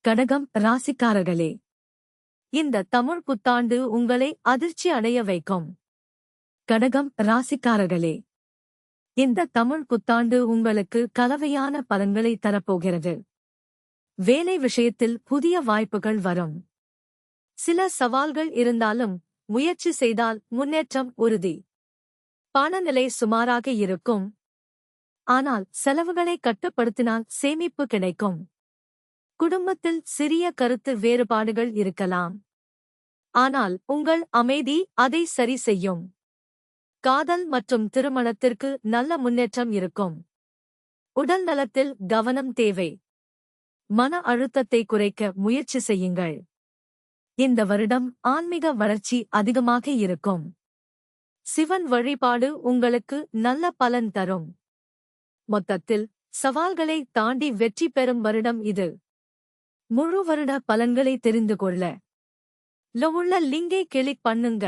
கடகம் ராசிக்காரர்களே, இந்த தமிழ் புத்தாண்டு உங்களை அதிர்ச்சி அடைய வைக்கும். கடகம் ராசிக்காரர்களே, இந்த தமிழ் புத்தாண்டு உங்களுக்கு கலவையான பலன்களை தரப்போகிறது. வேலை விஷயத்தில் புதிய வாய்ப்புகள் வரும். சில சவால்கள் இருந்தாலும் முயற்சி செய்தால் முன்னேற்றம் உறுதி. பணநிலை சுமாராக இருக்கும். ஆனால் செலவுகளை கட்டுப்படுத்தினால் சேமிப்பு கிடைக்கும். குடும்பத்தில் சிறிய கருத்து வேறுபாடுகள் இருக்கலாம். ஆனால் உங்கள் அமைதி அதை சரி செய்யும். காதல் மற்றும் திருமணத்திற்கு நல்ல முன்னேற்றம் இருக்கும். உடல் நலத்தில் கவனம் தேவை. மன அழுத்தத்தை குறைக்க முயற்சி செய்யுங்கள். இந்த வருடம் ஆன்மீக வளர்ச்சி அதிகமாக இருக்கும். சிவன் வழிபாடு உங்களுக்கு நல்ல பலன் தரும். மொத்தத்தில் சவால்களை தாண்டி வெற்றி பெறும் வருடம் இது. முழு வருட பலன்களை தெரிந்து கொள்ள உள்ள லிங்கை கிளிக் பண்ணுங்க.